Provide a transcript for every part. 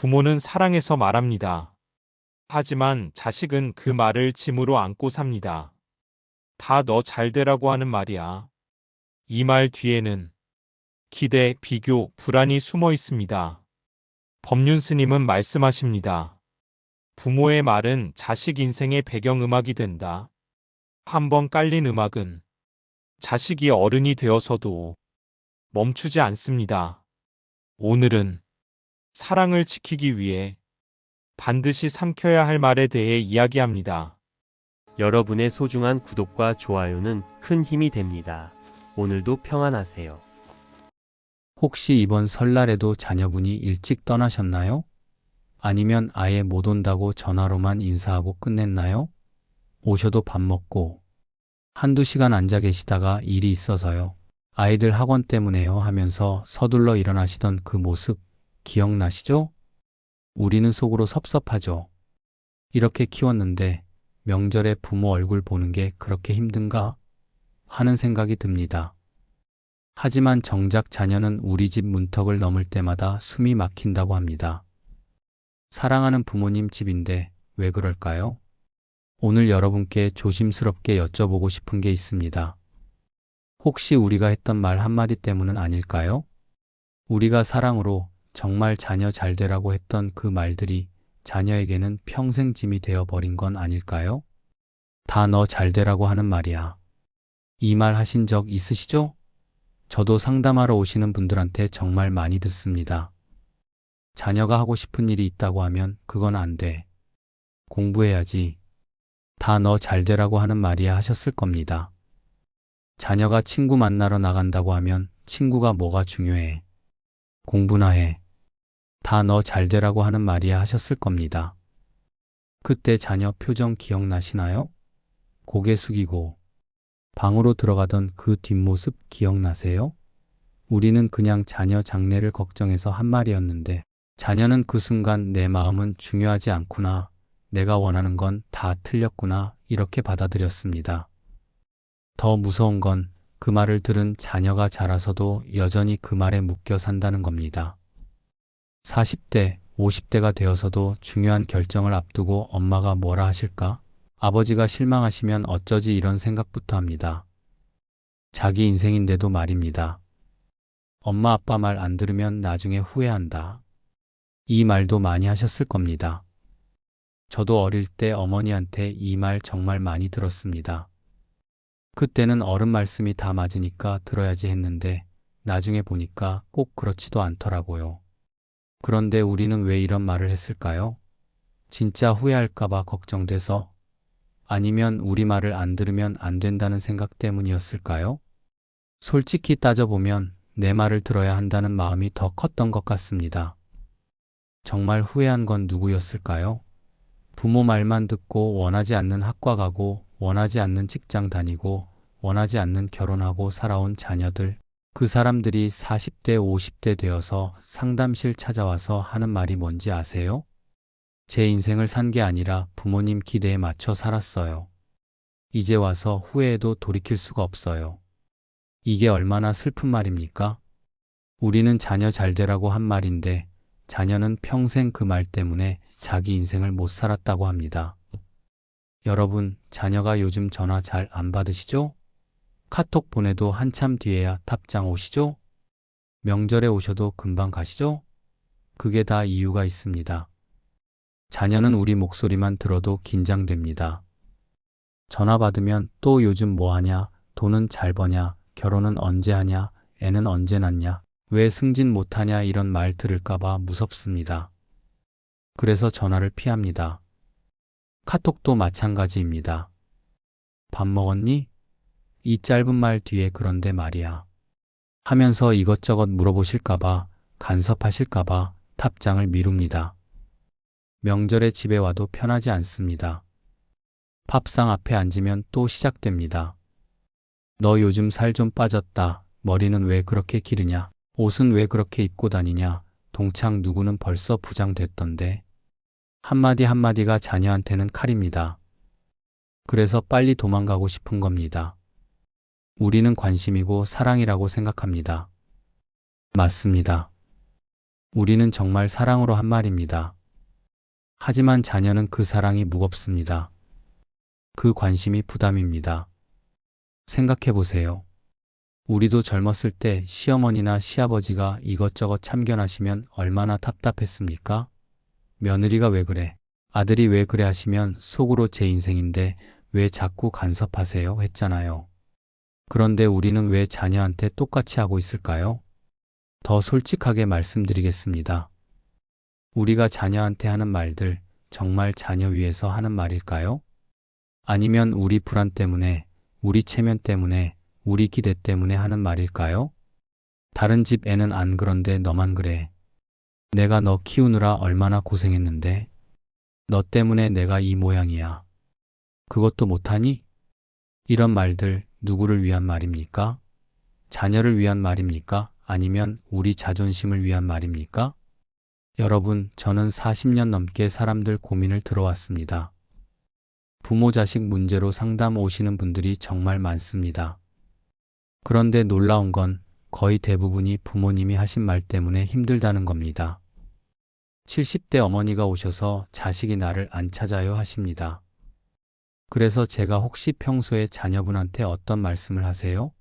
부모는 사랑해서 말합니다. 하지만 자식은 그 말을 짐으로 안고 삽니다. 다 너 잘 되라고 하는 말이야. 이 말 뒤에는 기대, 비교, 불안이 숨어 있습니다. 법륜 스님은 말씀하십니다. 부모의 말은 자식 인생의 배경음악이 된다. 한번 깔린 음악은 자식이 어른이 되어서도 멈추지 않습니다. 오늘은 사랑을 지키기 위해 반드시 삼켜야 할 말에 대해 이야기합니다. 여러분의 소중한 구독과 좋아요는 큰 힘이 됩니다. 오늘도 평안하세요. 혹시 이번 설날에도 자녀분이 일찍 떠나셨나요? 아니면 아예 못 온다고 전화로만 인사하고 끝냈나요? 오셔도 밥 먹고 한두 시간 앉아 계시다가 일이 있어서요. 아이들 학원 때문에요 하면서 서둘러 일어나시던 그 모습 기억나시죠? 우리는 속으로 섭섭하죠. 이렇게 키웠는데 명절에 부모 얼굴 보는 게 그렇게 힘든가? 하는 생각이 듭니다. 하지만 정작 자녀는 우리 집 문턱을 넘을 때마다 숨이 막힌다고 합니다. 사랑하는 부모님 집인데 왜 그럴까요? 오늘 여러분께 조심스럽게 여쭤보고 싶은 게 있습니다. 혹시 우리가 했던 말 한마디 때문은 아닐까요? 우리가 사랑으로 정말 자녀 잘 되라고 했던 그 말들이 자녀에게는 평생 짐이 되어버린 건 아닐까요? 다 너 잘 되라고 하는 말이야. 이 말 하신 적 있으시죠? 저도 상담하러 오시는 분들한테 정말 많이 듣습니다. 자녀가 하고 싶은 일이 있다고 하면 그건 안 돼. 공부해야지. 다 너 잘 되라고 하는 말이야 하셨을 겁니다. 자녀가 친구 만나러 나간다고 하면 친구가 뭐가 중요해. 공부나 해. 다 너 잘 되라고 하는 말이야 하셨을 겁니다. 그때 자녀 표정 기억나시나요? 고개 숙이고 방으로 들어가던 그 뒷모습 기억나세요? 우리는 그냥 자녀 장래를 걱정해서 한 말이었는데 자녀는 그 순간 내 마음은 중요하지 않구나. 내가 원하는 건 다 틀렸구나. 이렇게 받아들였습니다. 더 무서운 건 그 말을 들은 자녀가 자라서도 여전히 그 말에 묶여 산다는 겁니다. 40대, 50대가 되어서도 중요한 결정을 앞두고 엄마가 뭐라 하실까? 아버지가 실망하시면 어쩌지 이런 생각부터 합니다. 자기 인생인데도 말입니다. 엄마 아빠 말 안 들으면 나중에 후회한다. 이 말도 많이 하셨을 겁니다. 저도 어릴 때 어머니한테 이 말 정말 많이 들었습니다. 그때는 어른 말씀이 다 맞으니까 들어야지 했는데 나중에 보니까 꼭 그렇지도 않더라고요. 그런데 우리는 왜 이런 말을 했을까요? 진짜 후회할까봐 걱정돼서? 아니면 우리 말을 안 들으면 안 된다는 생각 때문이었을까요? 솔직히 따져보면 내 말을 들어야 한다는 마음이 더 컸던 것 같습니다. 정말 후회한 건 누구였을까요? 부모 말만 듣고 원하지 않는 학과 가고 원하지 않는 직장 다니고 원하지 않는 결혼하고 살아온 자녀들. 그 사람들이 40대, 50대 되어서 상담실 찾아와서 하는 말이 뭔지 아세요? 제 인생을 산 게 아니라 부모님 기대에 맞춰 살았어요. 이제 와서 후회해도 돌이킬 수가 없어요. 이게 얼마나 슬픈 말입니까? 우리는 자녀 잘 되라고 한 말인데 자녀는 평생 그 말 때문에 자기 인생을 못 살았다고 합니다. 여러분, 자녀가 요즘 전화 잘 안 받으시죠? 카톡 보내도 한참 뒤에야 답장 오시죠? 명절에 오셔도 금방 가시죠? 그게 다 이유가 있습니다. 자녀는 우리 목소리만 들어도 긴장됩니다. 전화 받으면 또 요즘 뭐 하냐? 돈은 잘 버냐? 결혼은 언제 하냐? 애는 언제 낳냐? 왜 승진 못하냐? 이런 말 들을까봐 무섭습니다. 그래서 전화를 피합니다. 카톡도 마찬가지입니다. 밥 먹었니? 이 짧은 말 뒤에 그런데 말이야. 하면서 이것저것 물어보실까봐, 간섭하실까봐 답장을 미룹니다. 명절에 집에 와도 편하지 않습니다. 밥상 앞에 앉으면 또 시작됩니다. 너 요즘 살 좀 빠졌다. 머리는 왜 그렇게 기르냐? 옷은 왜 그렇게 입고 다니냐? 동창 누구는 벌써 부장 됐던데. 한마디 한마디가 자녀한테는 칼입니다. 그래서 빨리 도망가고 싶은 겁니다. 우리는 관심이고 사랑이라고 생각합니다. 맞습니다. 우리는 정말 사랑으로 한 말입니다. 하지만 자녀는 그 사랑이 무겁습니다. 그 관심이 부담입니다. 생각해 보세요. 우리도 젊었을 때 시어머니나 시아버지가 이것저것 참견하시면 얼마나 답답했습니까? 며느리가 왜 그래? 아들이 왜 그래 하시면 속으로 제 인생인데 왜 자꾸 간섭하세요? 했잖아요. 그런데 우리는 왜 자녀한테 똑같이 하고 있을까요? 더 솔직하게 말씀드리겠습니다. 우리가 자녀한테 하는 말들 정말 자녀 위해서 하는 말일까요? 아니면 우리 불안 때문에, 우리 체면 때문에, 우리 기대 때문에 하는 말일까요? 다른 집 애는 안 그런데 너만 그래. 내가 너 키우느라 얼마나 고생했는데. 너 때문에 내가 이 모양이야. 그것도 못하니? 이런 말들 누구를 위한 말입니까? 자녀를 위한 말입니까? 아니면 우리 자존심을 위한 말입니까? 여러분, 저는 40년 넘게 사람들 고민을 들어왔습니다. 부모 자식 문제로 상담 오시는 분들이 정말 많습니다. 그런데 놀라운 건 거의 대부분이 부모님이 하신 말 때문에 힘들다는 겁니다. 70대 어머니가 오셔서 자식이 나를 안 찾아요 하십니다. 그래서 제가 혹시 평소에 자녀분한테 어떤 말씀을 하세요?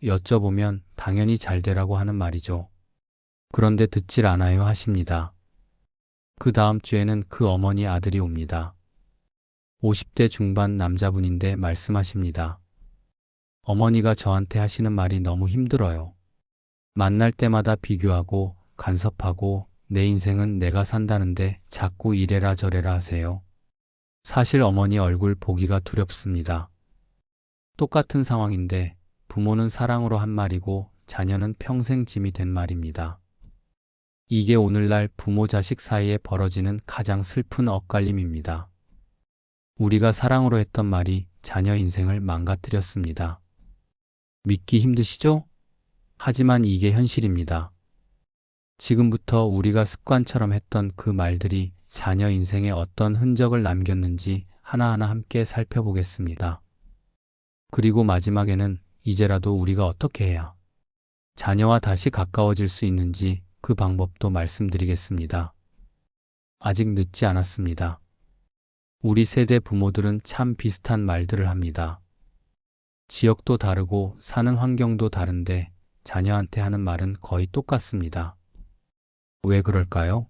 여쭤보면 당연히 잘 되라고 하는 말이죠. 그런데 듣질 않아요 하십니다. 그 다음 주에는 그 어머니 아들이 옵니다. 50대 중반 남자분인데 말씀하십니다. 어머니가 저한테 하시는 말이 너무 힘들어요. 만날 때마다 비교하고 간섭하고 내 인생은 내가 산다는데 자꾸 이래라 저래라 하세요. 사실 어머니 얼굴 보기가 두렵습니다. 똑같은 상황인데 부모는 사랑으로 한 말이고 자녀는 평생 짐이 된 말입니다. 이게 오늘날 부모 자식 사이에 벌어지는 가장 슬픈 엇갈림입니다. 우리가 사랑으로 했던 말이 자녀 인생을 망가뜨렸습니다. 믿기 힘드시죠? 하지만 이게 현실입니다. 지금부터 우리가 습관처럼 했던 그 말들이 자녀 인생에 어떤 흔적을 남겼는지 하나하나 함께 살펴보겠습니다. 그리고 마지막에는 이제라도 우리가 어떻게 해야 자녀와 다시 가까워질 수 있는지 그 방법도 말씀드리겠습니다. 아직 늦지 않았습니다. 우리 세대 부모들은 참 비슷한 말들을 합니다. 지역도 다르고 사는 환경도 다른데 자녀한테 하는 말은 거의 똑같습니다. 왜 그럴까요?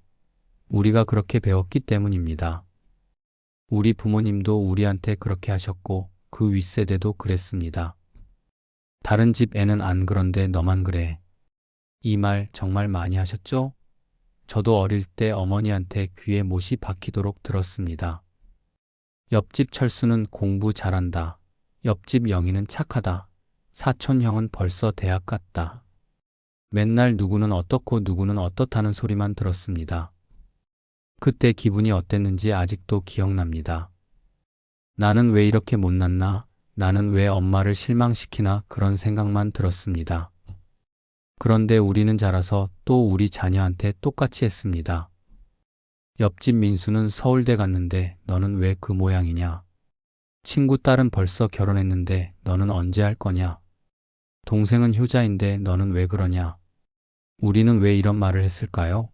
우리가 그렇게 배웠기 때문입니다. 우리 부모님도 우리한테 그렇게 하셨고 그 윗세대도 그랬습니다. 다른 집 애는 안 그런데 너만 그래. 이 말 정말 많이 하셨죠? 저도 어릴 때 어머니한테 귀에 못이 박히도록 들었습니다. 옆집 철수는 공부 잘한다. 옆집 영희는 착하다. 사촌 형은 벌써 대학 갔다. 맨날 누구는 어떻고 누구는 어떻다는 소리만 들었습니다. 그때 기분이 어땠는지 아직도 기억납니다. 나는 왜 이렇게 못났나? 나는 왜 엄마를 실망시키나? 그런 생각만 들었습니다. 그런데 우리는 자라서 또 우리 자녀한테 똑같이 했습니다. 옆집 민수는 서울대 갔는데 너는 왜 그 모양이냐? 친구 딸은 벌써 결혼했는데 너는 언제 할 거냐? 동생은 효자인데 너는 왜 그러냐? 우리는 왜 이런 말을 했을까요?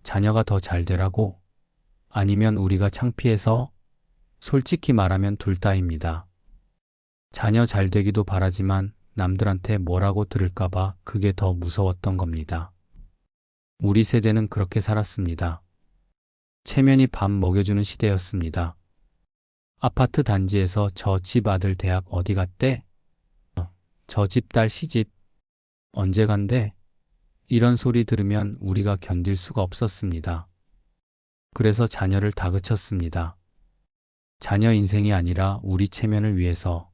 자녀가 더 잘 되라고? 아니면 우리가 창피해서? 솔직히 말하면 둘 다입니다. 자녀 잘 되기도 바라지만 남들한테 뭐라고 들을까봐 그게 더 무서웠던 겁니다. 우리 세대는 그렇게 살았습니다. 체면이 밥 먹여주는 시대였습니다. 아파트 단지에서 저 집 아들 대학 어디 갔대? 저 집 딸 시집 언제 간대? 이런 소리 들으면 우리가 견딜 수가 없었습니다. 그래서 자녀를 다그쳤습니다. 자녀 인생이 아니라 우리 체면을 위해서.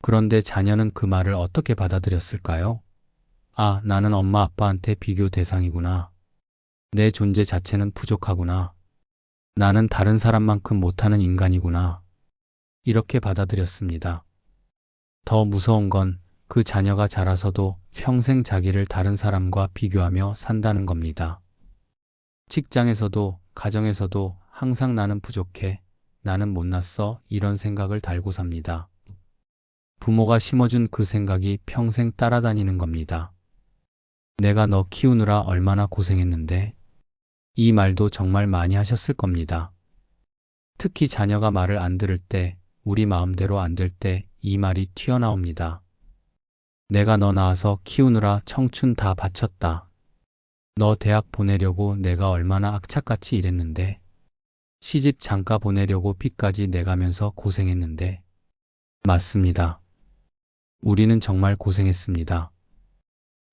그런데 자녀는 그 말을 어떻게 받아들였을까요? 아, 나는 엄마 아빠한테 비교 대상이구나. 내 존재 자체는 부족하구나. 나는 다른 사람만큼 못하는 인간이구나. 이렇게 받아들였습니다. 더 무서운 건 그 자녀가 자라서도 평생 자기를 다른 사람과 비교하며 산다는 겁니다. 직장에서도 가정에서도 항상 나는 부족해, 나는 못났어 이런 생각을 달고 삽니다. 부모가 심어준 그 생각이 평생 따라다니는 겁니다. 내가 너 키우느라 얼마나 고생했는데. 이 말도 정말 많이 하셨을 겁니다. 특히 자녀가 말을 안 들을 때, 우리 마음대로 안 될 때 이 말이 튀어나옵니다. 내가 너 낳아서 키우느라 청춘 다 바쳤다. 너 대학 보내려고 내가 얼마나 악착같이 일했는데. 시집 장가 보내려고 빚까지 내가면서 고생했는데. 맞습니다. 우리는 정말 고생했습니다.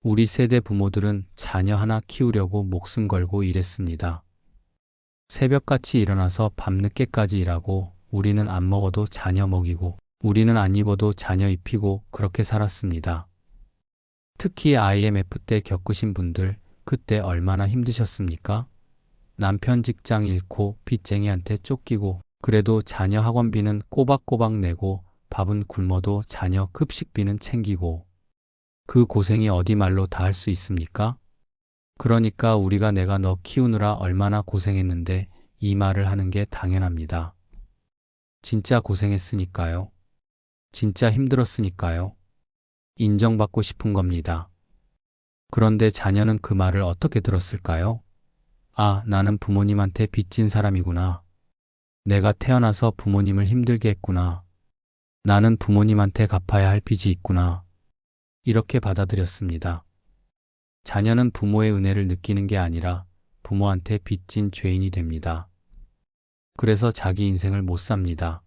우리 세대 부모들은 자녀 하나 키우려고 목숨 걸고 일했습니다. 새벽같이 일어나서 밤늦게까지 일하고, 우리는 안 먹어도 자녀 먹이고, 우리는 안 입어도 자녀 입히고 그렇게 살았습니다. 특히 IMF 때 겪으신 분들, 그때 얼마나 힘드셨습니까? 남편 직장 잃고 빚쟁이한테 쫓기고, 그래도 자녀 학원비는 꼬박꼬박 내고, 밥은 굶어도 자녀 급식비는 챙기고, 그 고생이 어디 말로 다 할 수 있습니까? 그러니까 우리가 내가 너 키우느라 얼마나 고생했는데 이 말을 하는 게 당연합니다. 진짜 고생했으니까요. 진짜 힘들었으니까요. 인정받고 싶은 겁니다. 그런데 자녀는 그 말을 어떻게 들었을까요? 아, 나는 부모님한테 빚진 사람이구나. 내가 태어나서 부모님을 힘들게 했구나. 나는 부모님한테 갚아야 할 빚이 있구나. 이렇게 받아들였습니다. 자녀는 부모의 은혜를 느끼는 게 아니라 부모한테 빚진 죄인이 됩니다. 그래서 자기 인생을 못 삽니다.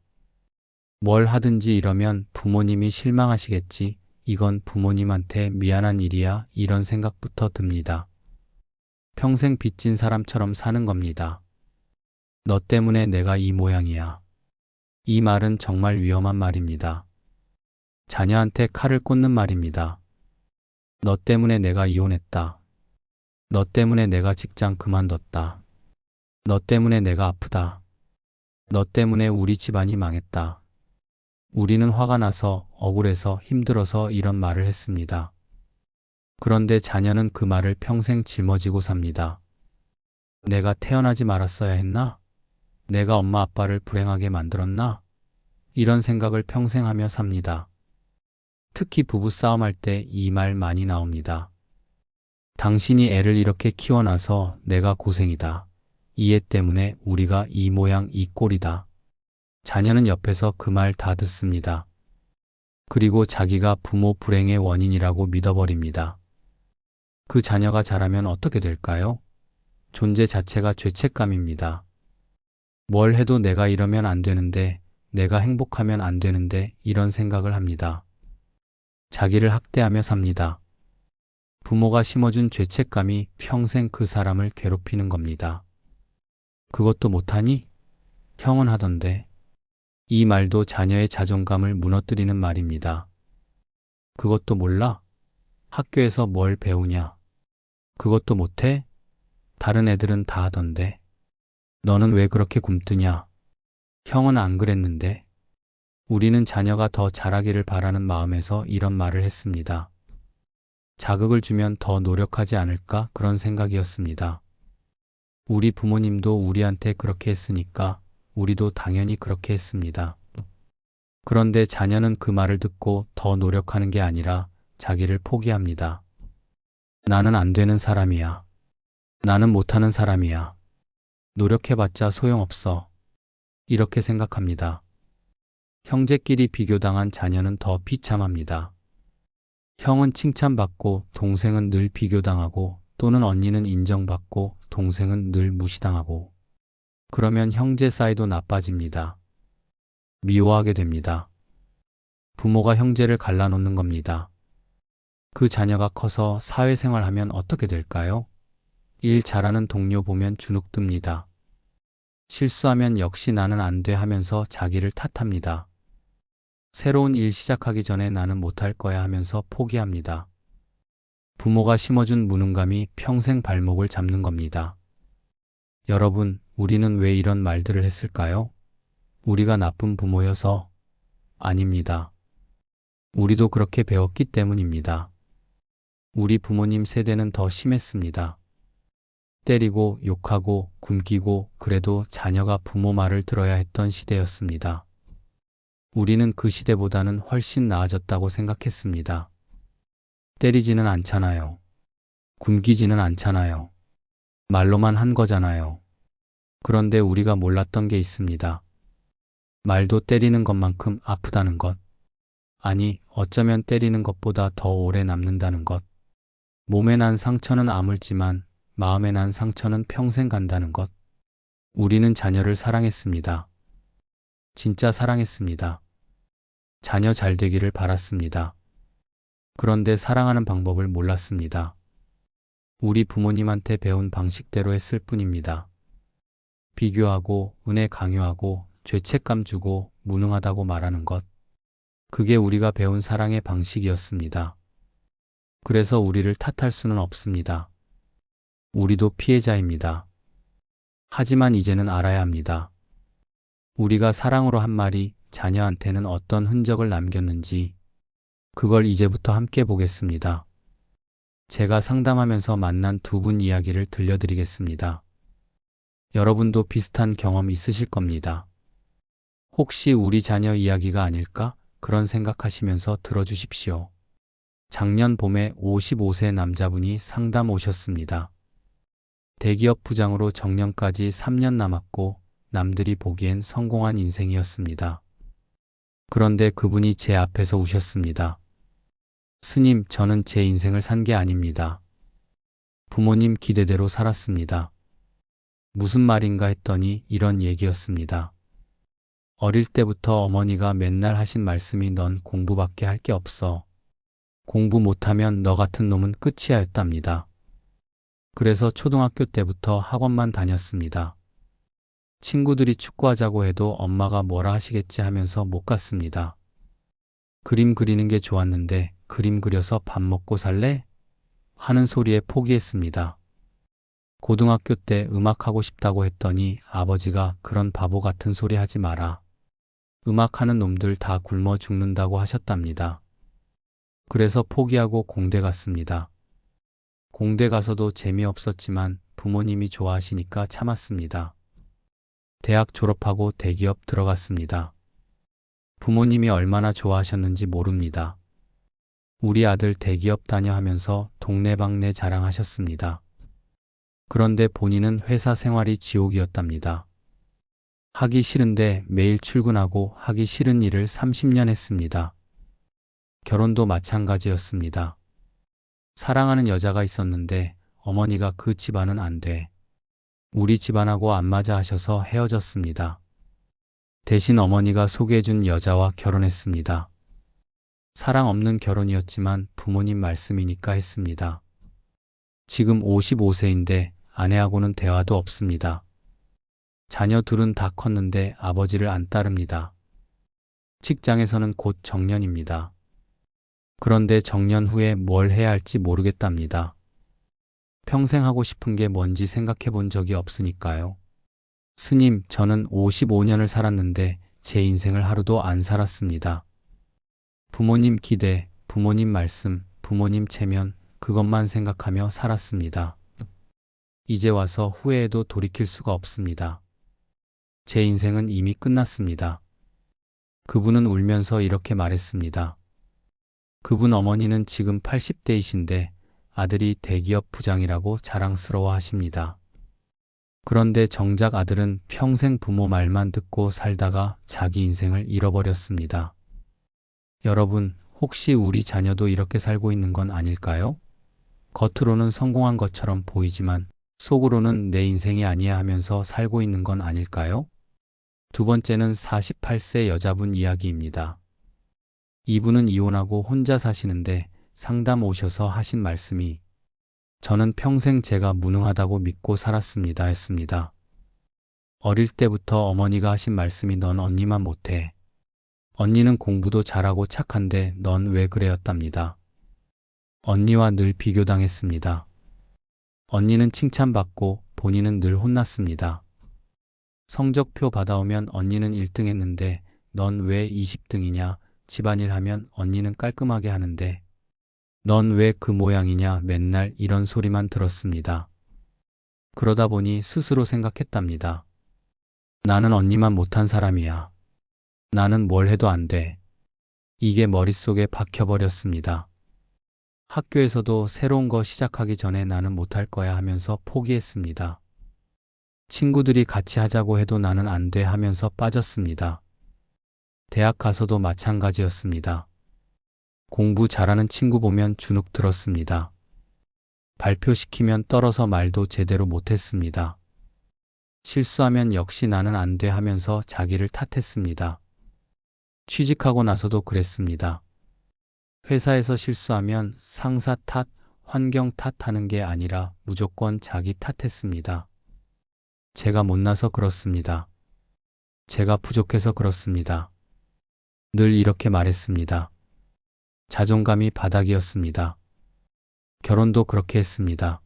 뭘 하든지 이러면 부모님이 실망하시겠지, 이건 부모님한테 미안한 일이야, 이런 생각부터 듭니다. 평생 빚진 사람처럼 사는 겁니다. 너 때문에 내가 이 모양이야. 이 말은 정말 위험한 말입니다. 자녀한테 칼을 꽂는 말입니다. 너 때문에 내가 이혼했다. 너 때문에 내가 직장 그만뒀다. 너 때문에 내가 아프다. 너 때문에 우리 집안이 망했다. 우리는 화가 나서, 억울해서, 힘들어서 이런 말을 했습니다. 그런데 자녀는 그 말을 평생 짊어지고 삽니다. 내가 태어나지 말았어야 했나? 내가 엄마 아빠를 불행하게 만들었나? 이런 생각을 평생 하며 삽니다. 특히 부부싸움할 때 이 말 많이 나옵니다. 당신이 애를 이렇게 키워놔서 내가 고생이다. 이 애 때문에 우리가 이 모양 이 꼴이다. 자녀는 옆에서 그 말 다 듣습니다. 그리고 자기가 부모 불행의 원인이라고 믿어버립니다. 그 자녀가 자라면 어떻게 될까요? 존재 자체가 죄책감입니다. 뭘 해도 내가 이러면 안 되는데, 내가 행복하면 안 되는데, 이런 생각을 합니다. 자기를 학대하며 삽니다. 부모가 심어준 죄책감이 평생 그 사람을 괴롭히는 겁니다. 그것도 못하니? 형은 하던데. 이 말도 자녀의 자존감을 무너뜨리는 말입니다. 그것도 몰라? 학교에서 뭘 배우냐? 그것도 못해? 다른 애들은 다 하던데. 너는 왜 그렇게 굼뜨냐? 형은 안 그랬는데. 우리는 자녀가 더 잘하기를 바라는 마음에서 이런 말을 했습니다. 자극을 주면 더 노력하지 않을까, 그런 생각이었습니다. 우리 부모님도 우리한테 그렇게 했으니까 우리도 당연히 그렇게 했습니다. 그런데 자녀는 그 말을 듣고 더 노력하는 게 아니라 자기를 포기합니다. 나는 안 되는 사람이야. 나는 못하는 사람이야. 노력해봤자 소용없어. 이렇게 생각합니다. 형제끼리 비교당한 자녀는 더 비참합니다. 형은 칭찬받고 동생은 늘 비교당하고, 또는 언니는 인정받고 동생은 늘 무시당하고, 그러면 형제 사이도 나빠집니다. 미워하게 됩니다. 부모가 형제를 갈라놓는 겁니다. 그 자녀가 커서 사회생활하면 어떻게 될까요? 일 잘하는 동료 보면 주눅듭니다. 실수하면 역시 나는 안 돼 하면서 자기를 탓합니다. 새로운 일 시작하기 전에 나는 못할 거야 하면서 포기합니다. 부모가 심어준 무능감이 평생 발목을 잡는 겁니다. 여러분, 우리는 왜 이런 말들을 했을까요? 우리가 나쁜 부모여서? 아닙니다. 우리도 그렇게 배웠기 때문입니다. 우리 부모님 세대는 더 심했습니다. 때리고 욕하고 굶기고, 그래도 자녀가 부모 말을 들어야 했던 시대였습니다. 우리는 그 시대보다는 훨씬 나아졌다고 생각했습니다. 때리지는 않잖아요. 굶기지는 않잖아요. 말로만 한 거잖아요. 그런데 우리가 몰랐던 게 있습니다. 말도 때리는 것만큼 아프다는 것. 아니, 어쩌면 때리는 것보다 더 오래 남는다는 것. 몸에 난 상처는 아물지만 마음에 난 상처는 평생 간다는 것. 우리는 자녀를 사랑했습니다. 진짜 사랑했습니다. 자녀 잘 되기를 바랐습니다. 그런데 사랑하는 방법을 몰랐습니다. 우리 부모님한테 배운 방식대로 했을 뿐입니다. 비교하고, 은혜 강요하고, 죄책감 주고, 무능하다고 말하는 것. 그게 우리가 배운 사랑의 방식이었습니다. 그래서 우리를 탓할 수는 없습니다. 우리도 피해자입니다. 하지만 이제는 알아야 합니다. 우리가 사랑으로 한 말이 자녀한테는 어떤 흔적을 남겼는지, 그걸 이제부터 함께 보겠습니다. 제가 상담하면서 만난 두 분 이야기를 들려드리겠습니다. 여러분도 비슷한 경험 있으실 겁니다. 혹시 우리 자녀 이야기가 아닐까? 그런 생각하시면서 들어주십시오. 작년 봄에 55세 남자분이 상담 오셨습니다. 대기업 부장으로 정년까지 3년 남았고 남들이 보기엔 성공한 인생이었습니다. 그런데 그분이 제 앞에서 우셨습니다. 스님, 저는 제 인생을 산 게 아닙니다. 부모님 기대대로 살았습니다. 무슨 말인가 했더니 이런 얘기였습니다. 어릴 때부터 어머니가 맨날 하신 말씀이 넌 공부밖에 할 게 없어. 공부 못하면 너 같은 놈은 끝이야 였답니다. 그래서 초등학교 때부터 학원만 다녔습니다. 친구들이 축구하자고 해도 엄마가 뭐라 하시겠지 하면서 못 갔습니다. 그림 그리는 게 좋았는데 그림 그려서 밥 먹고 살래? 하는 소리에 포기했습니다. 고등학교 때 음악하고 싶다고 했더니 아버지가 그런 바보 같은 소리 하지 마라. 음악하는 놈들 다 굶어 죽는다고 하셨답니다. 그래서 포기하고 공대 갔습니다. 공대 가서도 재미없었지만 부모님이 좋아하시니까 참았습니다. 대학 졸업하고 대기업 들어갔습니다. 부모님이 얼마나 좋아하셨는지 모릅니다. 우리 아들 대기업 다녀 하면서 동네방네 자랑하셨습니다. 그런데 본인은 회사 생활이 지옥이었답니다. 하기 싫은데 매일 출근하고 하기 싫은 일을 30년 했습니다. 결혼도 마찬가지였습니다. 사랑하는 여자가 있었는데 어머니가 그 집안은 안 돼. 우리 집안하고 안 맞아 하셔서 헤어졌습니다. 대신 어머니가 소개해준 여자와 결혼했습니다. 사랑 없는 결혼이었지만 부모님 말씀이니까 했습니다. 지금 55세인데 아내하고는 대화도 없습니다. 자녀 둘은 다 컸는데 아버지를 안 따릅니다. 직장에서는 곧 정년입니다. 그런데 정년 후에 뭘 해야 할지 모르겠답니다. 평생 하고 싶은 게 뭔지 생각해 본 적이 없으니까요. 스님, 저는 55년을 살았는데 제 인생을 하루도 안 살았습니다. 부모님 기대, 부모님 말씀, 부모님 체면, 그것만 생각하며 살았습니다. 이제 와서 후회해도 돌이킬 수가 없습니다. 제 인생은 이미 끝났습니다. 그분은 울면서 이렇게 말했습니다. 그분 어머니는 지금 80대이신데 아들이 대기업 부장이라고 자랑스러워 하십니다. 그런데 정작 아들은 평생 부모 말만 듣고 살다가 자기 인생을 잃어버렸습니다. 여러분, 혹시 우리 자녀도 이렇게 살고 있는 건 아닐까요? 겉으로는 성공한 것처럼 보이지만 속으로는 내 인생이 아니야 하면서 살고 있는 건 아닐까요? 두 번째는 48세 여자분 이야기입니다. 이분은 이혼하고 혼자 사시는데 상담 오셔서 하신 말씀이 저는 평생 제가 무능하다고 믿고 살았습니다 했습니다. 어릴 때부터 어머니가 하신 말씀이 넌 언니만 못해. 언니는 공부도 잘하고 착한데 넌 왜 그래였답니다. 언니와 늘 비교당했습니다. 언니는 칭찬받고 본인은 늘 혼났습니다. 성적표 받아오면 언니는 1등 했는데 넌 왜 20등이냐? 집안일 하면 언니는 깔끔하게 하는데 넌 왜 그 모양이냐? 맨날 이런 소리만 들었습니다. 그러다 보니 스스로 생각했답니다. 나는 언니만 못한 사람이야. 나는 뭘 해도 안 돼. 이게 머릿속에 박혀버렸습니다. 학교에서도 새로운 거 시작하기 전에 나는 못할 거야 하면서 포기했습니다. 친구들이 같이 하자고 해도 나는 안 돼 하면서 빠졌습니다. 대학 가서도 마찬가지였습니다. 공부 잘하는 친구 보면 주눅 들었습니다. 발표시키면 떨어서 말도 제대로 못했습니다. 실수하면 역시 나는 안 돼 하면서 자기를 탓했습니다. 취직하고 나서도 그랬습니다. 회사에서 실수하면 상사 탓, 환경 탓하는 게 아니라 무조건 자기 탓했습니다. 제가 못나서 그렇습니다. 제가 부족해서 그렇습니다. 늘 이렇게 말했습니다. 자존감이 바닥이었습니다. 결혼도 그렇게 했습니다.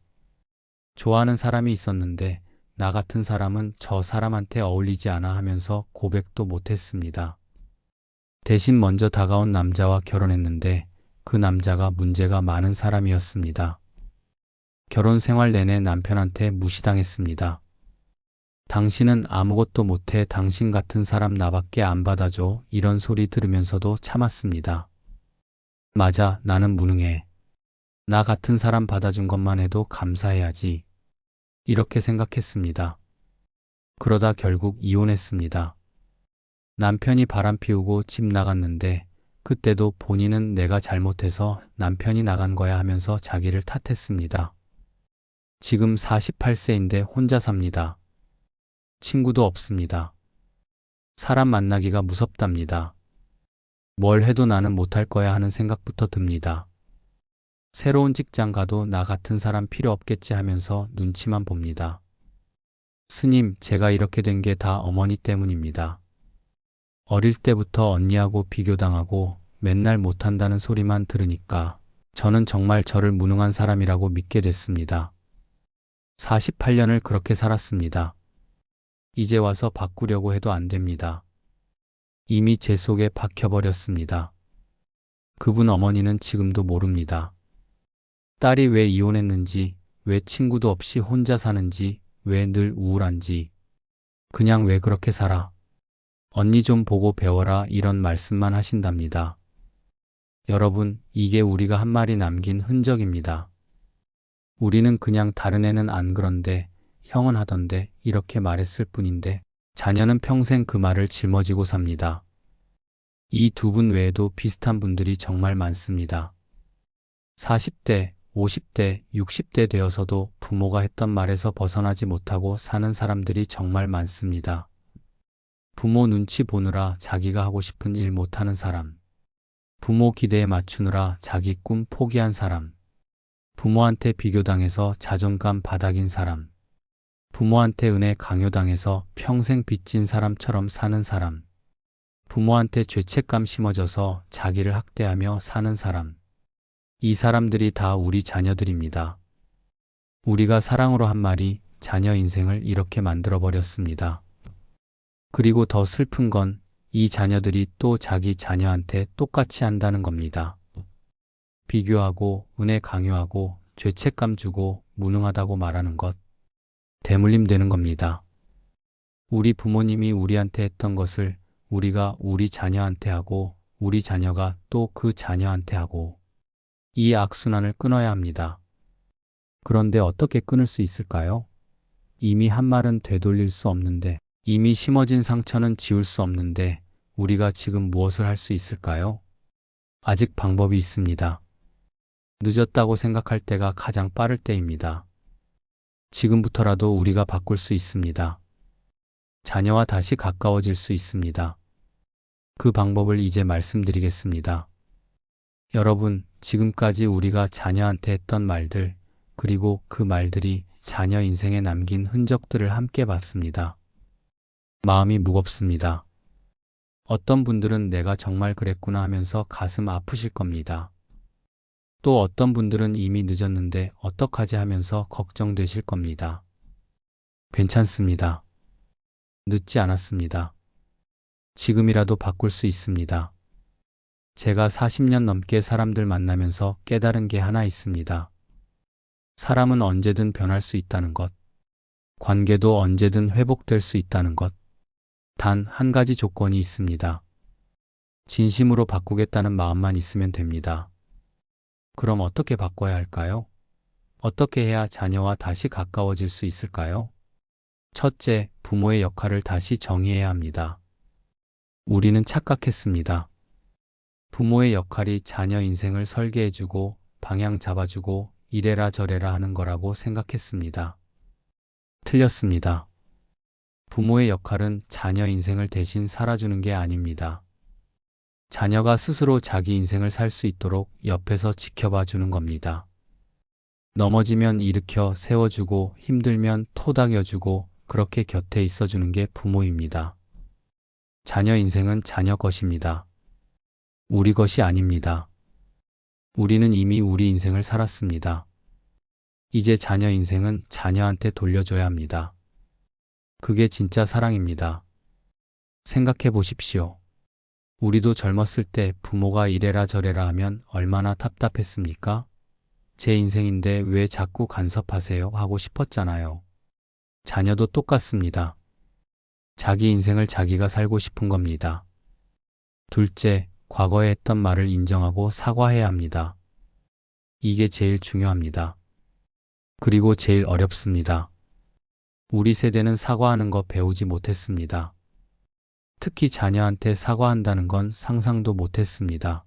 좋아하는 사람이 있었는데 나 같은 사람은 저 사람한테 어울리지 않아 하면서 고백도 못했습니다. 대신 먼저 다가온 남자와 결혼했는데 그 남자가 문제가 많은 사람이었습니다. 결혼 생활 내내 남편한테 무시당했습니다. 당신은 아무것도 못해 당신 같은 사람 나밖에 안 받아줘 이런 소리 들으면서도 참았습니다. 맞아, 나는 무능해. 나 같은 사람 받아준 것만 해도 감사해야지. 이렇게 생각했습니다. 그러다 결국 이혼했습니다. 남편이 바람 피우고 집 나갔는데 그때도 본인은 내가 잘못해서 남편이 나간 거야 하면서 자기를 탓했습니다. 지금 48세인데 혼자 삽니다. 친구도 없습니다. 사람 만나기가 무섭답니다. 뭘 해도 나는 못할 거야 하는 생각부터 듭니다. 새로운 직장 가도 나 같은 사람 필요 없겠지 하면서 눈치만 봅니다. 스님, 제가 이렇게 된 게 다 어머니 때문입니다. 어릴 때부터 언니하고 비교당하고 맨날 못한다는 소리만 들으니까 저는 정말 저를 무능한 사람이라고 믿게 됐습니다. 48년을 그렇게 살았습니다. 이제 와서 바꾸려고 해도 안 됩니다. 이미 제 속에 박혀버렸습니다. 그분 어머니는 지금도 모릅니다. 딸이 왜 이혼했는지, 왜 친구도 없이 혼자 사는지, 왜 늘 우울한지, 그냥 왜 그렇게 살아? 언니 좀 보고 배워라 이런 말씀만 하신답니다. 여러분, 이게 우리가 한 말이 남긴 흔적입니다. 우리는 그냥 다른 애는 안 그런데, 형은 하던데 이렇게 말했을 뿐인데 자녀는 평생 그 말을 짊어지고 삽니다. 이 두 분 외에도 비슷한 분들이 정말 많습니다. 40대, 50대, 60대 되어서도 부모가 했던 말에서 벗어나지 못하고 사는 사람들이 정말 많습니다. 부모 눈치 보느라 자기가 하고 싶은 일 못하는 사람, 부모 기대에 맞추느라 자기 꿈 포기한 사람, 부모한테 비교당해서 자존감 바닥인 사람, 부모한테 은혜 강요당해서 평생 빚진 사람처럼 사는 사람, 부모한테 죄책감 심어져서 자기를 학대하며 사는 사람, 이 사람들이 다 우리 자녀들입니다. 우리가 사랑으로 한 말이 자녀 인생을 이렇게 만들어버렸습니다. 그리고 더 슬픈 건 이 자녀들이 또 자기 자녀한테 똑같이 한다는 겁니다. 비교하고 은혜 강요하고 죄책감 주고 무능하다고 말하는 것, 대물림 되는 겁니다. 우리 부모님이 우리한테 했던 것을 우리가 우리 자녀한테 하고 우리 자녀가 또 그 자녀한테 하고 이 악순환을 끊어야 합니다. 그런데 어떻게 끊을 수 있을까요? 이미 한 말은 되돌릴 수 없는데 이미 심어진 상처는 지울 수 없는데 우리가 지금 무엇을 할 수 있을까요? 아직 방법이 있습니다. 늦었다고 생각할 때가 가장 빠를 때입니다. 지금부터라도 우리가 바꿀 수 있습니다. 자녀와 다시 가까워질 수 있습니다. 그 방법을 이제 말씀드리겠습니다. 여러분, 지금까지 우리가 자녀한테 했던 말들, 그리고 그 말들이 자녀 인생에 남긴 흔적들을 함께 봤습니다. 마음이 무겁습니다. 어떤 분들은 내가 정말 그랬구나 하면서 가슴 아프실 겁니다. 또 어떤 분들은 이미 늦었는데 어떡하지 하면서 걱정되실 겁니다. 괜찮습니다. 늦지 않았습니다. 지금이라도 바꿀 수 있습니다. 제가 40년 넘게 사람들 만나면서 깨달은 게 하나 있습니다. 사람은 언제든 변할 수 있다는 것, 관계도 언제든 회복될 수 있다는 것, 단 한 가지 조건이 있습니다. 진심으로 바꾸겠다는 마음만 있으면 됩니다. 그럼 어떻게 바꿔야 할까요? 어떻게 해야 자녀와 다시 가까워질 수 있을까요? 첫째, 부모의 역할을 다시 정의해야 합니다. 우리는 착각했습니다. 부모의 역할이 자녀 인생을 설계해주고 방향 잡아주고 이래라 저래라 하는 거라고 생각했습니다. 틀렸습니다. 부모의 역할은 자녀 인생을 대신 살아주는 게 아닙니다. 자녀가 스스로 자기 인생을 살 수 있도록 옆에서 지켜봐 주는 겁니다. 넘어지면 일으켜 세워주고 힘들면 토닥여주고 그렇게 곁에 있어주는 게 부모입니다. 자녀 인생은 자녀 것입니다. 우리 것이 아닙니다. 우리는 이미 우리 인생을 살았습니다. 이제 자녀 인생은 자녀한테 돌려줘야 합니다. 그게 진짜 사랑입니다. 생각해 보십시오. 우리도 젊었을 때 부모가 이래라 저래라 하면 얼마나 답답했습니까? 제 인생인데 왜 자꾸 간섭하세요? 하고 싶었잖아요. 자녀도 똑같습니다. 자기 인생을 자기가 살고 싶은 겁니다. 둘째, 과거에 했던 말을 인정하고 사과해야 합니다. 이게 제일 중요합니다. 그리고 제일 어렵습니다. 우리 세대는 사과하는 거 배우지 못했습니다. 특히 자녀한테 사과한다는 건 상상도 못했습니다.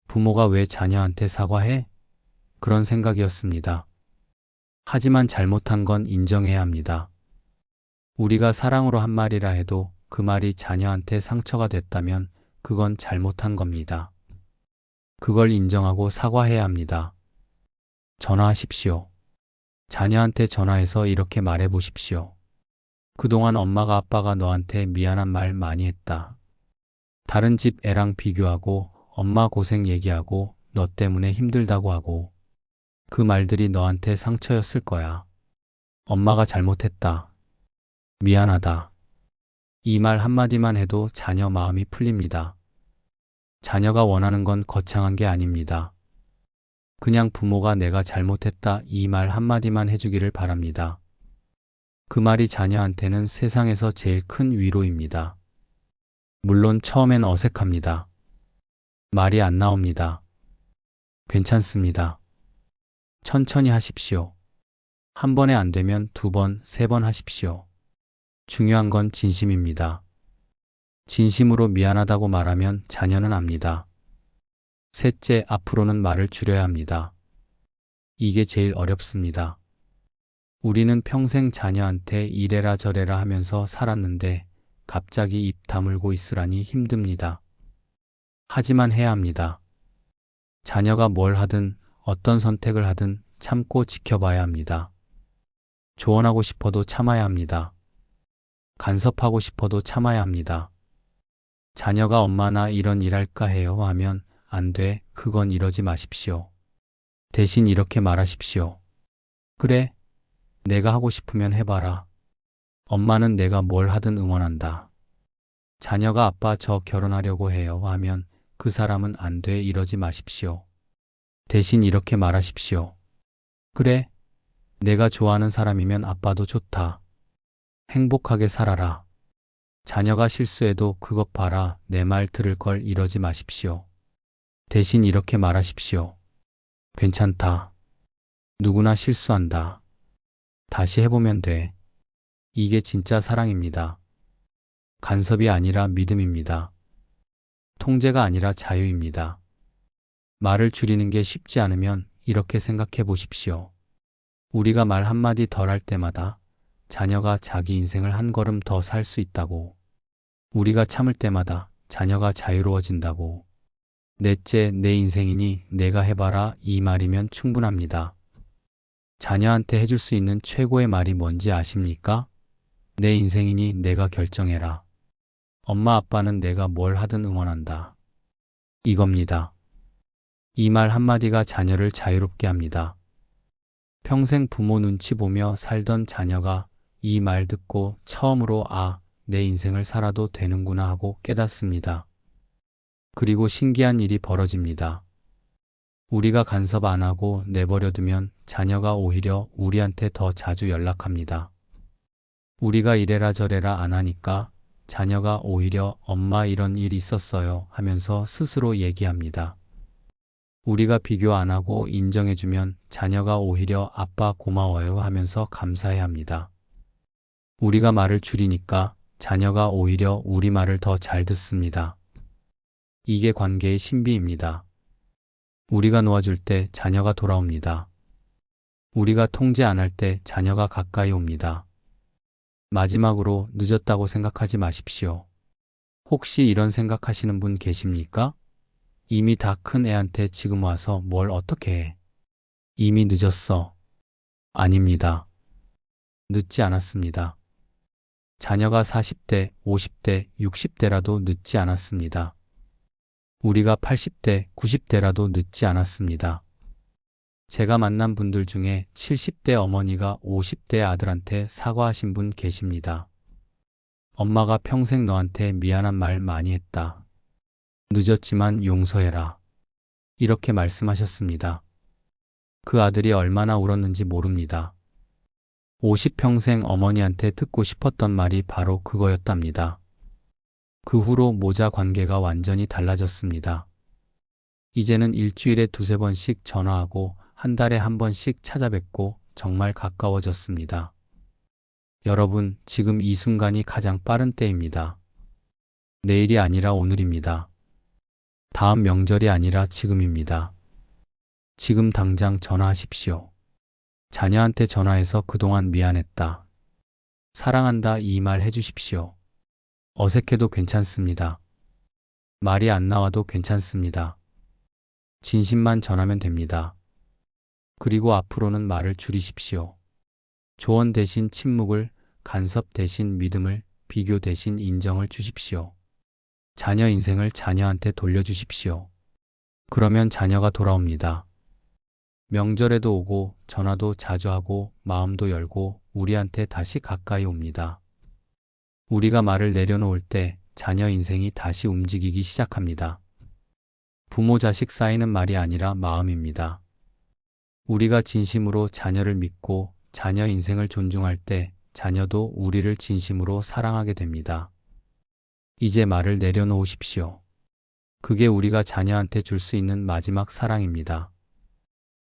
부모가 왜 자녀한테 사과해? 그런 생각이었습니다. 하지만 잘못한 건 인정해야 합니다. 우리가 사랑으로 한 말이라 해도 그 말이 자녀한테 상처가 됐다면 그건 잘못한 겁니다. 그걸 인정하고 사과해야 합니다. 전화하십시오. 자녀한테 전화해서 이렇게 말해 보십시오. 그동안 엄마가 아빠가 너한테 미안한 말 많이 했다. 다른 집 애랑 비교하고 엄마 고생 얘기하고 너 때문에 힘들다고 하고 그 말들이 너한테 상처였을 거야. 엄마가 잘못했다. 미안하다. 이 말 한마디만 해도 자녀 마음이 풀립니다. 자녀가 원하는 건 거창한 게 아닙니다. 그냥 부모가 내가 잘못했다 이 말 한마디만 해주기를 바랍니다. 그 말이 자녀한테는 세상에서 제일 큰 위로입니다. 물론 처음엔 어색합니다. 말이 안 나옵니다. 괜찮습니다. 천천히 하십시오. 한 번에 안 되면 2번, 3번 하십시오. 중요한 건 진심입니다. 진심으로 미안하다고 말하면 자녀는 압니다. 셋째, 앞으로는 말을 줄여야 합니다. 이게 제일 어렵습니다. 우리는 평생 자녀한테 이래라 저래라 하면서 살았는데 갑자기 입 다물고 있으라니 힘듭니다. 하지만 해야 합니다. 자녀가 뭘 하든 어떤 선택을 하든 참고 지켜봐야 합니다. 조언하고 싶어도 참아야 합니다. 간섭하고 싶어도 참아야 합니다. 자녀가 엄마 나 이런 일 할까 해요 하면 안 돼, 그건 이러지 마십시오. 대신 이렇게 말하십시오. 그래, 내가 하고 싶으면 해봐라. 엄마는 내가 뭘 하든 응원한다. 자녀가 아빠 저 결혼하려고 해요 하면 그 사람은 안 돼 이러지 마십시오. 대신 이렇게 말하십시오. 그래, 내가 좋아하는 사람이면 아빠도 좋다. 행복하게 살아라. 자녀가 실수해도 그것 봐라 내 말 들을 걸 이러지 마십시오. 대신 이렇게 말하십시오. 괜찮다. 누구나 실수한다. 다시 해보면 돼. 이게 진짜 사랑입니다. 간섭이 아니라 믿음입니다. 통제가 아니라 자유입니다. 말을 줄이는 게 쉽지 않으면 이렇게 생각해 보십시오. 우리가 말 한마디 덜 할 때마다 자녀가 자기 인생을 한 걸음 더 살 수 있다고. 우리가 참을 때마다 자녀가 자유로워진다고. 넷째, 내 인생이니 내가 해봐라 이 말이면 충분합니다. 자녀한테 해줄 수 있는 최고의 말이 뭔지 아십니까? 내 인생이니 내가 결정해라. 엄마 아빠는 내가 뭘 하든 응원한다. 이겁니다. 이 말 한마디가 자녀를 자유롭게 합니다. 평생 부모 눈치 보며 살던 자녀가 이 말 듣고 처음으로 내 인생을 살아도 되는구나 하고 깨닫습니다. 그리고 신기한 일이 벌어집니다. 우리가 간섭 안 하고 내버려두면 자녀가 오히려 우리한테 더 자주 연락합니다. 우리가 이래라 저래라 안 하니까 자녀가 오히려 엄마 이런 일 있었어요 하면서 스스로 얘기합니다. 우리가 비교 안 하고 인정해주면 자녀가 오히려 아빠 고마워요 하면서 감사해 합니다. 우리가 말을 줄이니까 자녀가 오히려 우리 말을 더 잘 듣습니다. 이게 관계의 신비입니다. 우리가 놓아줄 때 자녀가 돌아옵니다. 우리가 통제 안 할 때 자녀가 가까이 옵니다. 마지막으로 늦었다고 생각하지 마십시오. 혹시 이런 생각하시는 분 계십니까? 이미 다 큰 애한테 지금 와서 뭘 어떻게 해? 이미 늦었어. 아닙니다. 늦지 않았습니다. 자녀가 40대, 50대, 60대라도 늦지 않았습니다. 우리가 80대, 90대라도 늦지 않았습니다. 제가 만난 분들 중에 70대 어머니가 50대 아들한테 사과하신 분 계십니다. 엄마가 평생 너한테 미안한 말 많이 했다. 늦었지만 용서해라. 이렇게 말씀하셨습니다. 그 아들이 얼마나 울었는지 모릅니다. 50평생 어머니한테 듣고 싶었던 말이 바로 그거였답니다. 그 후로 모자 관계가 완전히 달라졌습니다. 이제는 일주일에 2~3번씩 전화하고 한 달에 한 번씩 찾아뵙고 정말 가까워졌습니다. 여러분, 지금 이 순간이 가장 빠른 때입니다. 내일이 아니라 오늘입니다. 다음 명절이 아니라 지금입니다. 지금 당장 전화하십시오. 자녀한테 전화해서 그동안 미안했다. 사랑한다 이 말 해주십시오. 어색해도 괜찮습니다. 말이 안 나와도 괜찮습니다. 진심만 전하면 됩니다. 그리고 앞으로는 말을 줄이십시오. 조언 대신 침묵을, 간섭 대신 믿음을, 비교 대신 인정을 주십시오. 자녀 인생을 자녀한테 돌려주십시오. 그러면 자녀가 돌아옵니다. 명절에도 오고 전화도 자주 하고 마음도 열고 우리한테 다시 가까이 옵니다. 우리가 말을 내려놓을 때 자녀 인생이 다시 움직이기 시작합니다. 부모 자식 사이는 말이 아니라 마음입니다. 우리가 진심으로 자녀를 믿고 자녀 인생을 존중할 때 자녀도 우리를 진심으로 사랑하게 됩니다. 이제 말을 내려놓으십시오. 그게 우리가 자녀한테 줄 수 있는 마지막 사랑입니다.